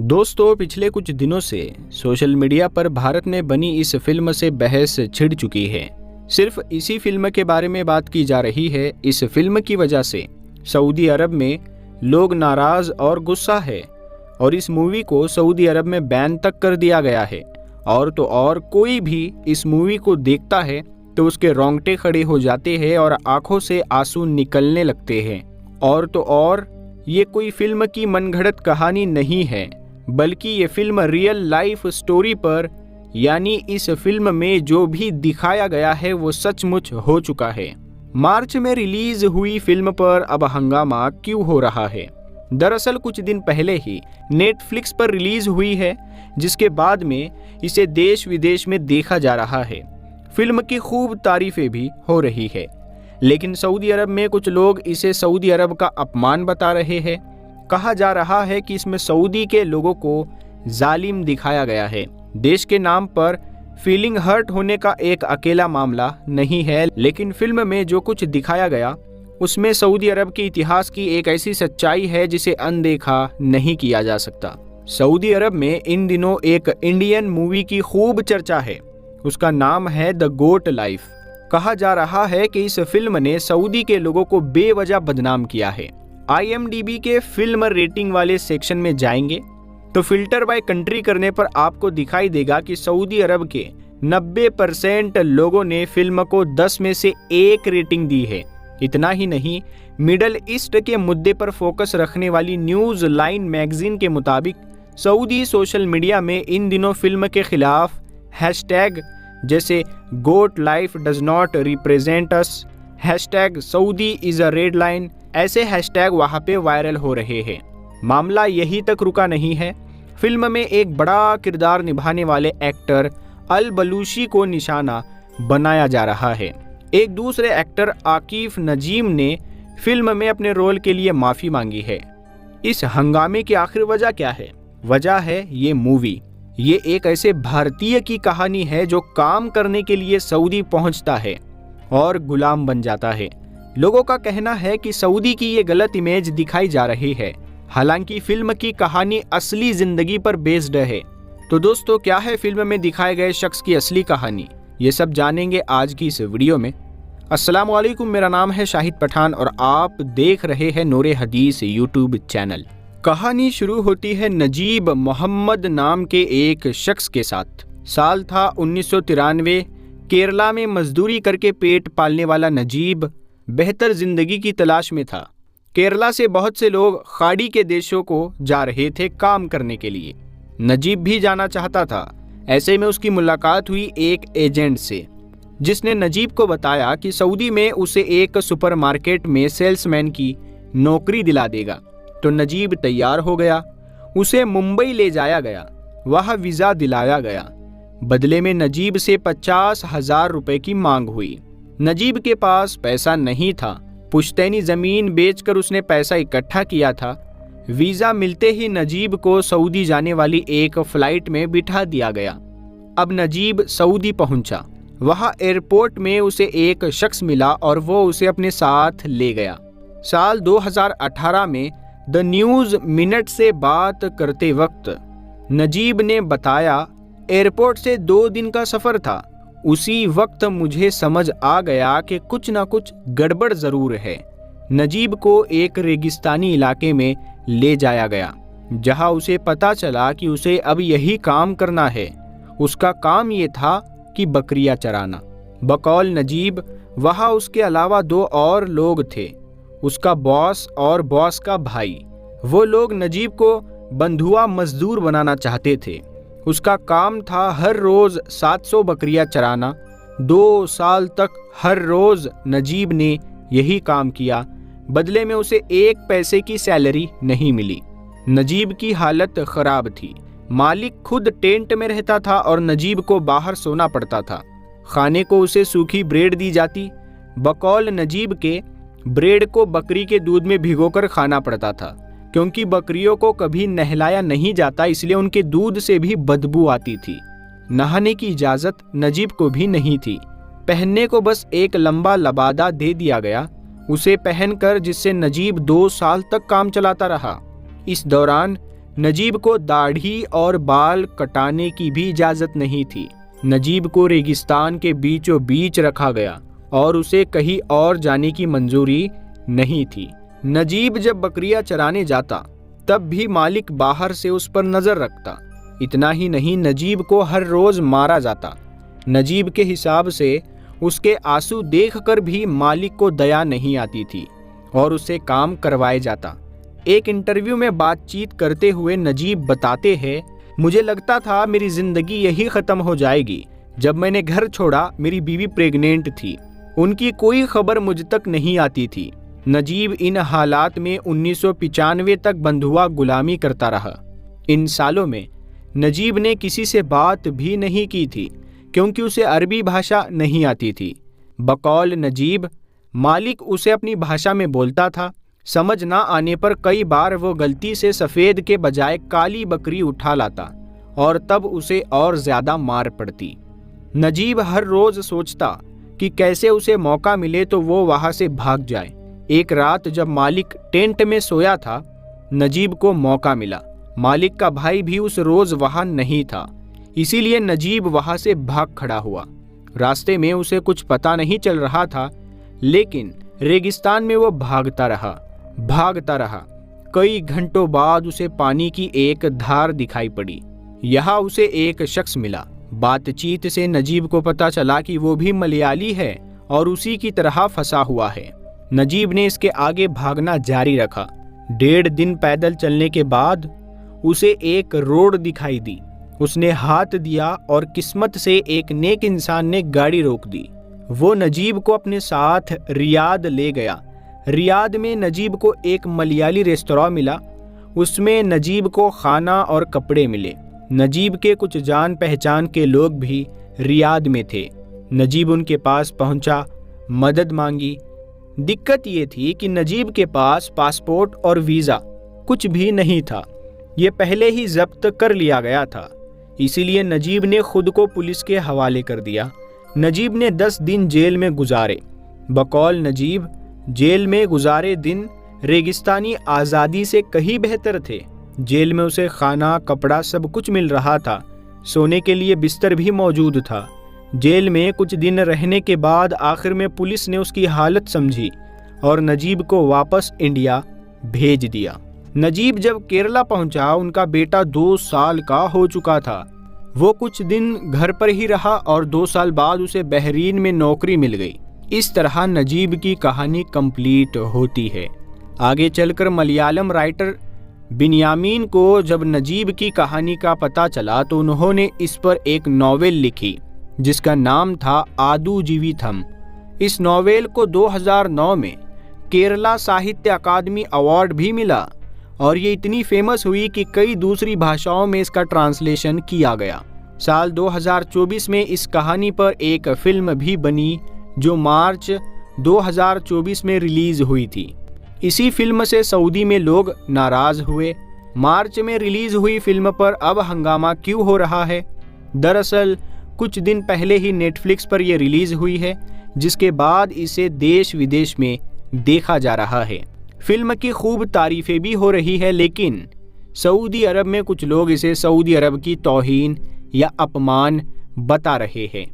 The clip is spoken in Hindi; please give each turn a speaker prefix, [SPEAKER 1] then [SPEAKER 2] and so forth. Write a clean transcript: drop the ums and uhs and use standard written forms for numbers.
[SPEAKER 1] दोस्तों, पिछले कुछ दिनों से सोशल मीडिया पर भारत में बनी इस फिल्म से बहस छिड़ चुकी है। सिर्फ इसी फिल्म के बारे में बात की जा रही है। इस फिल्म की वजह से सऊदी अरब में लोग नाराज और गुस्सा है और इस मूवी को सऊदी अरब में बैन तक कर दिया गया है। और तो और कोई भी इस मूवी को देखता है तो उसके रोंगटे खड़े हो जाते हैं और आंखों से आंसू निकलने लगते हैं। और तो और ये कोई फिल्म की मनगढ़ंत कहानी नहीं है, बल्कि ये फिल्म रियल लाइफ स्टोरी पर, यानी इस फिल्म में जो भी दिखाया गया है वो सचमुच हो चुका है। मार्च में रिलीज हुई फिल्म पर अब हंगामा क्यों हो रहा है? दरअसल कुछ दिन पहले ही नेटफ्लिक्स पर रिलीज हुई है, जिसके बाद में इसे देश विदेश में देखा जा रहा है। फिल्म की खूब तारीफें भी हो रही है, लेकिन सऊदी अरब में कुछ लोग इसे सऊदी अरब का अपमान बता रहे हैं। कहा जा रहा है कि इसमें सऊदी के लोगों को जालिम दिखाया गया है। देश के नाम पर फीलिंग हर्ट होने का एक अकेला मामला नहीं है, लेकिन फिल्म में जो कुछ दिखाया गया उसमें सऊदी अरब के इतिहास की एक ऐसी सच्चाई है जिसे अनदेखा नहीं किया जा सकता। सऊदी अरब में इन दिनों एक इंडियन मूवी की खूब चर्चा है। उसका नाम है द गोट लाइफ। कहा जा रहा है कि इस फिल्म ने सऊदी के लोगों को बेवजह बदनाम किया है। IMDb के फिल्म रेटिंग वाले सेक्शन में जाएंगे तो फिल्टर बाय कंट्री करने पर आपको दिखाई देगा कि सऊदी अरब के 90% लोगों ने फिल्म को 10 में से 1 रेटिंग दी है। इतना ही नहीं, मिडल ईस्ट के मुद्दे पर फोकस रखने वाली न्यूज लाइन मैगजीन के मुताबिक सऊदी सोशल मीडिया में इन दिनों फिल्म के खिलाफ हैशटैग जैसे goat life does not represent us, hashtag Saudi is a red line, ऐसे हैशटैग वहां पे वायरल हो रहे हैं। मामला यही तक रुका नहीं है। फिल्म में एक बड़ा किरदार निभाने वाले एक्टर अल बलूशी को निशाना बनाया जा रहा है। एक दूसरे एक्टर आकिफ नजीम ने फिल्म में अपने रोल के लिए माफी मांगी है। इस हंगामे की आखिर वजह क्या है? वजह है ये मूवी। ये एक ऐसे भारतीय की कहानी है जो काम करने के लिए सऊदी पहुंचता है और गुलाम बन जाता है। लोगों का कहना है कि सऊदी की ये गलत इमेज दिखाई जा रही है, हालांकि फिल्म की कहानी असली जिंदगी पर बेस्ड है। तो दोस्तों, क्या है फिल्म में दिखाए गए शख्स की असली कहानी? ये सब जानेंगे आज की इस वीडियो में। अस्सलाम वालेकुम, मेरा नाम है शाहिद पठान और आप देख रहे हैं नूरे हदीस यूट्यूब चैनल। कहानी शुरू होती है नजीब मोहम्मद नाम के एक शख्स के साथ। साल था 1993। केरला में मजदूरी करके पेट पालने वाला नजीब बेहतर जिंदगी की तलाश में था। केरला से बहुत से लोग खाड़ी के देशों को जा रहे थे काम करने के लिए। नजीब भी जाना चाहता था। ऐसे में उसकी मुलाकात हुई एक एजेंट से, जिसने नजीब को बताया कि सऊदी में उसे एक सुपरमार्केट में सेल्समैन की नौकरी दिला देगा। तो नजीब तैयार हो गया। उसे मुंबई ले जाया गया, वहाँ वीज़ा दिलाया गया। बदले में नजीब से 50,000 रुपए की मांग हुई। नजीब के पास पैसा नहीं था। पुश्तैनी ज़मीन बेचकर उसने पैसा इकट्ठा किया था। वीज़ा मिलते ही नजीब को सऊदी जाने वाली एक फ़्लाइट में बिठा दिया गया। अब नजीब सऊदी पहुंचा। वहाँ एयरपोर्ट में उसे एक शख्स मिला और वो उसे अपने साथ ले गया। साल 2018 में द न्यूज़ मिनट से बात करते वक्त नजीब ने बताया, एयरपोर्ट से 2 दिन का सफ़र था। उसी वक्त मुझे समझ आ गया कि कुछ ना कुछ गड़बड़ ज़रूर है। नजीब को एक रेगिस्तानी इलाके में ले जाया गया, जहां उसे पता चला कि उसे अब यही काम करना है। उसका काम ये था कि बकरियां चराना। बकौल नजीब, वहां उसके अलावा 2 और लोग थे, उसका बॉस और बॉस का भाई। वो लोग नजीब को बंधुआ मजदूर बनाना चाहते थे। उसका काम था हर रोज़ 700 बकरियां चराना। 2 साल तक हर रोज़ नजीब ने यही काम किया। बदले में उसे 1 पैसे की सैलरी नहीं मिली। नजीब की हालत ख़राब थी। मालिक खुद टेंट में रहता था और नजीब को बाहर सोना पड़ता था। खाने को उसे सूखी ब्रेड दी जाती। बकौल नजीब के ब्रेड को बकरी के दूध में भिगोकर खाना पड़ता था, क्योंकि बकरियों को कभी नहलाया नहीं जाता, इसलिए उनके दूध से भी बदबू आती थी। नहाने की इजाज़त नजीब को भी नहीं थी। पहनने को बस एक लंबा लबादा दे दिया गया, उसे पहनकर, जिससे नजीब 2 साल तक काम चलाता रहा। इस दौरान नजीब को दाढ़ी और बाल कटाने की भी इजाज़त नहीं थी। नजीब को रेगिस्तान के बीचों बीच रखा गया और उसे कहीं और जाने की मंजूरी नहीं थी। नजीब जब बकरियां चराने जाता तब भी मालिक बाहर से उस पर नज़र रखता। इतना ही नहीं, नजीब को हर रोज़ मारा जाता। नजीब के हिसाब से उसके आंसू देखकर भी मालिक को दया नहीं आती थी और उसे काम करवाया जाता। एक इंटरव्यू में बातचीत करते हुए नजीब बताते हैं, मुझे लगता था मेरी ज़िंदगी यही ख़त्म हो जाएगी। जब मैंने घर छोड़ा, मेरी बीवी प्रेग्नेंट थी, उनकी कोई खबर मुझ तक नहीं आती थी। नजीब इन हालात में 1995 तक बंधुआ गुलामी करता रहा। इन सालों में नजीब ने किसी से बात भी नहीं की थी क्योंकि उसे अरबी भाषा नहीं आती थी। बकौल नजीब, मालिक उसे अपनी भाषा में बोलता था। समझ ना आने पर कई बार वो गलती से सफ़ेद के बजाय काली बकरी उठा लाता और तब उसे और ज़्यादा मार पड़ती। नजीब हर रोज़ सोचता कि कैसे उसे मौका मिले तो वो वहाँ से भाग जाए। एक रात जब मालिक टेंट में सोया था, नजीब को मौका मिला। मालिक का भाई भी उस रोज़ वहाँ नहीं था, इसीलिए नजीब वहाँ से भाग खड़ा हुआ। रास्ते में उसे कुछ पता नहीं चल रहा था, लेकिन रेगिस्तान में वो भागता रहा। कई घंटों बाद उसे पानी की एक धार दिखाई पड़ी। यहाँ उसे एक शख्स मिला। बातचीत से नजीब को पता चला कि वो भी मलयाली है और उसी की तरह फंसा हुआ है। नजीब ने इसके आगे भागना जारी रखा। 1.5 दिन पैदल चलने के बाद उसे एक रोड दिखाई दी। उसने हाथ दिया और किस्मत से एक नेक इंसान ने गाड़ी रोक दी। वो नजीब को अपने साथ रियाद ले गया। रियाद में नजीब को एक मलयाली रेस्तोरां मिला। उसमें नजीब को खाना और कपड़े मिले। नजीब के कुछ जान पहचान के लोग भी रियाद में थे। नजीब उनके पास पहुंचा, मदद मांगी। दिक्कत ये थी कि नजीब के पास पासपोर्ट और वीज़ा कुछ भी नहीं था। ये पहले ही जब्त कर लिया गया था, इसीलिए नजीब ने खुद को पुलिस के हवाले कर दिया। नजीब ने 10 दिन जेल में गुजारे। बकौल नजीब, जेल में गुजारे दिन रेगिस्तानी आज़ादी से कहीं बेहतर थे। जेल में उसे खाना, कपड़ा सब कुछ मिल रहा था। सोने के लिए बिस्तर भी मौजूद था। जेल में कुछ दिन रहने के बाद आखिर में पुलिस ने उसकी हालत समझी और नजीब को वापस इंडिया भेज दिया। नजीब जब केरला पहुंचा, उनका बेटा 2 साल का हो चुका था। वो कुछ दिन घर पर ही रहा और 2 साल बाद उसे बहरीन में नौकरी मिल गई। इस तरह नजीब की कहानी कंप्लीट होती है। आगे चलकर मलयालम राइटर बिन्यामीन को जब नजीब की कहानी का पता चला तो उन्होंने इस पर एक नॉवेल लिखी जिसका नाम था आदू जीविथम। इस नॉवेल को 2009 में केरला साहित्य अकादमी अवार्ड भी मिला और ये इतनी फेमस हुई कि कई दूसरी भाषाओं में इसका ट्रांसलेशन किया गया। साल 2024 में इस कहानी पर एक फिल्म भी बनी जो मार्च 2024 में रिलीज हुई थी। इसी फिल्म से सऊदी में लोग नाराज हुए। मार्च में रिलीज हुई फिल्म पर अब हंगामा क्यों हो रहा है? दरअसल कुछ दिन पहले ही नेटफ्लिक्स पर यह रिलीज हुई है, जिसके बाद इसे देश विदेश में देखा जा रहा है। फिल्म की खूब तारीफें भी हो रही है, लेकिन सऊदी अरब में कुछ लोग इसे सऊदी अरब की तौहीन या अपमान बता रहे हैं।